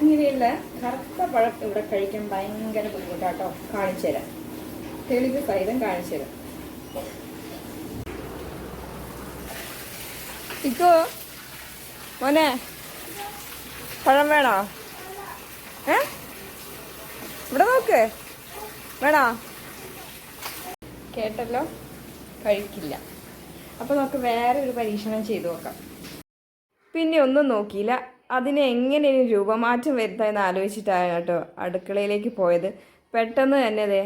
ഇങ്ങനെയുള്ള കറുത്ത പഴം ഇവിടെ കഴിക്കാൻ ഭയങ്കര ബുദ്ധിമുട്ടാട്ടോ. കാണിച്ചു തരാം, തെളിവ് സഹിതം കാണിച്ചു തരാം. ഇക്കോ മോനെ, പഴം വേണോ? ഇവിടെ നോക്ക്, വേണോ? കേട്ടല്ലോ, കഴിക്കില്ല. അപ്പോൾ നമുക്ക് വേറെ ഒരു പരീക്ഷണം ചെയ്തു നോക്കാം. പിന്നെ ഒന്നും നോക്കിയില്ല, അതിനെ എങ്ങനെയും രൂപമാറ്റം വരുത്താമെന്ന് ആലോചിച്ചിട്ടാണ് കേട്ടോ അടുക്കളയിലേക്ക് പോയത്. പെട്ടെന്ന് തന്നെ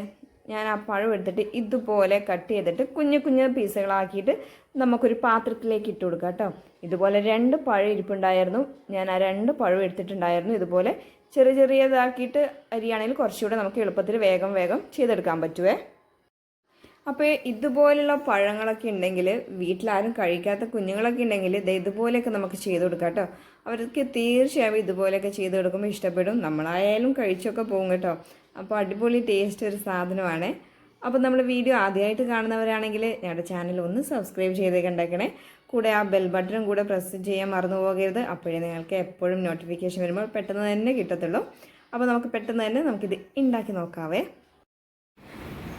ഞാൻ ആ പഴം എടുത്തിട്ട് ഇതുപോലെ കട്ട് ചെയ്തിട്ട് കുഞ്ഞു കുഞ്ഞു പീസുകളാക്കിയിട്ട് നമുക്കൊരു പാത്രത്തിലേക്ക് ഇട്ട് കൊടുക്കാം കേട്ടോ. ഇതുപോലെ 2 പഴം ഇരിപ്പുണ്ടായിരുന്നു. ഞാൻ ആ 2 പഴം എടുത്തിട്ടുണ്ടായിരുന്നു. ഇതുപോലെ ചെറിയ ചെറിയതാക്കിയിട്ട് അരിയാണെങ്കിൽ കുറച്ചുകൂടെ നമുക്ക് എളുപ്പത്തിൽ വേഗം ചെയ്തെടുക്കാൻ പറ്റുമേ. അപ്പോൾ ഇതുപോലുള്ള പഴങ്ങളൊക്കെ ഉണ്ടെങ്കിൽ, വീട്ടിലാരും കഴിക്കാത്ത കുഞ്ഞുങ്ങളൊക്കെ ഉണ്ടെങ്കിൽ ഇതുപോലെയൊക്കെ നമുക്ക് ചെയ്ത് കൊടുക്കാം കേട്ടോ. അവർക്ക് തീർച്ചയായും ഇതുപോലെയൊക്കെ ചെയ്ത് കൊടുക്കുമ്പോൾ ഇഷ്ടപ്പെടും. നമ്മളായാലും കഴിച്ചൊക്കെ പോകും കേട്ടോ. അപ്പോൾ അടിപൊളി ടേസ്റ്റ് ഒരു സാധനമാണ്. അപ്പോൾ നമ്മൾ വീഡിയോ ആദ്യമായിട്ട് കാണുന്നവരാണെങ്കിൽ ഞങ്ങളുടെ ചാനൽ ഒന്ന് സബ്സ്ക്രൈബ് ചെയ്ത് കണ്ടേക്കണേ. കൂടെ ആ ബെൽ ബട്ടണും കൂടെ പ്രസ് ചെയ്യാൻ മറന്നു പോകരുത്. അപ്പോഴേ നിങ്ങൾക്ക് എപ്പോഴും നോട്ടിഫിക്കേഷൻ വരുമ്പോൾ പെട്ടെന്ന് തന്നെ കിട്ടത്തുള്ളൂ. അപ്പോൾ നമുക്ക് പെട്ടെന്ന് തന്നെ നമുക്കിത് ഉണ്ടാക്കി നോക്കാവേ.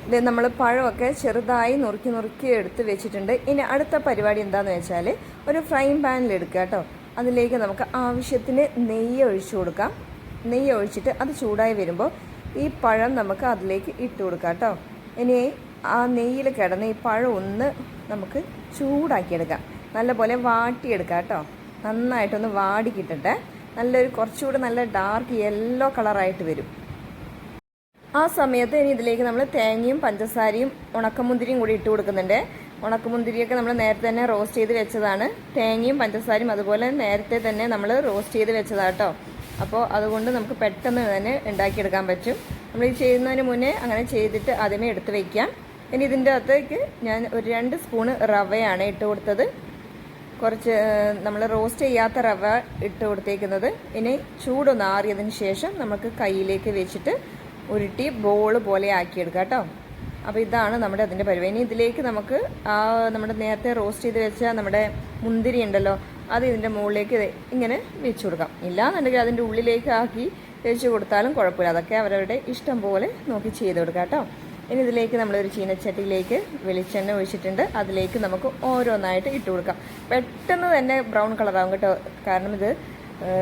ഇത് നമ്മൾ പഴമൊക്കെ ചെറുതായി നുറുക്കി എടുത്ത് വെച്ചിട്ടുണ്ട്. ഇനി അടുത്ത പരിപാടി എന്താണെന്ന് വെച്ചാൽ ഒരു ഫ്രൈങ് പാനിൽ എടുക്കുക കേട്ടോ. അതിലേക്ക് നമുക്ക് ആവശ്യത്തിന് നെയ്യ് ഒഴിച്ചു കൊടുക്കാം. നെയ്യ് ഒഴിച്ചിട്ട് അത് ചൂടായി വരുമ്പോൾ ഈ പഴം നമുക്ക് അതിലേക്ക് ഇട്ട് കൊടുക്കാം കേട്ടോ. ഇനി ആ നെയ്യിൽ കിടന്ന് ഈ പഴം ഒന്ന് നമുക്ക് ചൂടാക്കിയെടുക്കാം. നല്ലപോലെ വാട്ടിയെടുക്കാം കേട്ടോ. നന്നായിട്ടൊന്ന് വാടി കിട്ടട്ടെ. കുറച്ചുകൂടെ നല്ല ഡാർക്ക് യെല്ലോ കളറായിട്ട് വരും. ആ സമയത്ത് ഇനി ഇതിലേക്ക് നമ്മൾ തേങ്ങയും പഞ്ചസാരയും ഉണക്കമുന്തിരിയും കൂടി ഇട്ട് കൊടുക്കുന്നുണ്ട്. ഉണക്കമുന്തിരിയൊക്കെ നമ്മൾ നേരത്തെ തന്നെ റോസ്റ്റ് ചെയ്ത് വെച്ചതാണ്. തേങ്ങയും പഞ്ചസാരയും അതുപോലെ നേരത്തെ തന്നെ നമ്മൾ റോസ്റ്റ് ചെയ്ത് വെച്ചതാണ് കേട്ടോ. അപ്പോൾ അതുകൊണ്ട് നമുക്ക് പെട്ടെന്ന് തന്നെ ഉണ്ടാക്കിയെടുക്കാൻ പറ്റും. നമ്മൾ ഈ ചെയ്യുന്നതിന് മുന്നേ അങ്ങനെ ചെയ്തിട്ട് ആദ്യമേ എടുത്ത് വയ്ക്കാം. ഇനി ഇതിൻ്റെ അകത്തേക്ക് ഞാൻ ഒരു 2 സ്പൂണ് റവയാണ് ഇട്ട് കൊടുത്തത്. കുറച്ച് നമ്മൾ റോസ്റ്റ് ചെയ്യാത്ത റവ ഇട്ട് കൊടുത്തേക്കുന്നത്. ഇനി ചൂടൊന്ന് ആറിയതിന് ശേഷം നമുക്ക് കയ്യിലേക്ക് വെച്ചിട്ട് ഉരുട്ടി ബോൾ പോലെ ആക്കിയെടുക്കാം കേട്ടോ. അപ്പോൾ ഇതാണ് അതിൻ്റെ പരിപാടി. ഇനി ഇതിലേക്ക് നമുക്ക് നമ്മുടെ നേരത്തെ റോസ്റ്റ് ചെയ്ത് വെച്ച നമ്മുടെ മുന്തിരി ഉണ്ടല്ലോ, അത് ഇതിൻ്റെ മുകളിലേക്ക് ഇങ്ങനെ വെച്ച് കൊടുക്കാം. ഇല്ലാന്നുണ്ടെങ്കിൽ അതിൻ്റെ ഉള്ളിലേക്ക് ആക്കി വെച്ച് കൊടുത്താലും കുഴപ്പമില്ല. അതൊക്കെ അവരവരുടെ ഇഷ്ടം പോലെ നോക്കി ചെയ്ത് കൊടുക്കാം കേട്ടോ. ഇനി ഇതിലേക്ക് നമ്മളൊരു ചീനച്ചട്ടിയിലേക്ക് വെളിച്ചെണ്ണ ഒഴിച്ചിട്ടുണ്ട്. അതിലേക്ക് നമുക്ക് ഓരോന്നായിട്ട് ഇട്ട് കൊടുക്കാം. പെട്ടെന്ന് തന്നെ ബ്രൗൺ കളറാകും കേട്ടോ. കാരണം ഇത്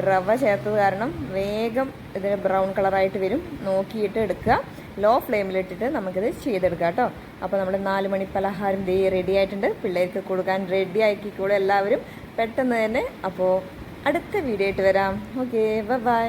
റവ ചേർത്തത് കാരണം വേഗം ഇതിന് ബ്രൗൺ കളറായിട്ട് വരും. നോക്കിയിട്ട് എടുക്കുക. ലോ ഫ്ലെയിമിലിട്ടിട്ട് നമുക്കിത് ചെയ്തെടുക്കാം കേട്ടോ. അപ്പോൾ നമ്മുടെ 4 മണി പലഹാരം റെഡി ആയിട്ടുണ്ട്. പിള്ളേർക്ക് കൊടുക്കാൻ റെഡി ആക്കിക്കൂടെ എല്ലാവരും പെട്ടെന്ന് തന്നെ. അപ്പോൾ അടുത്ത വീഡിയോ ആയിട്ട് വരാം. Okay, by.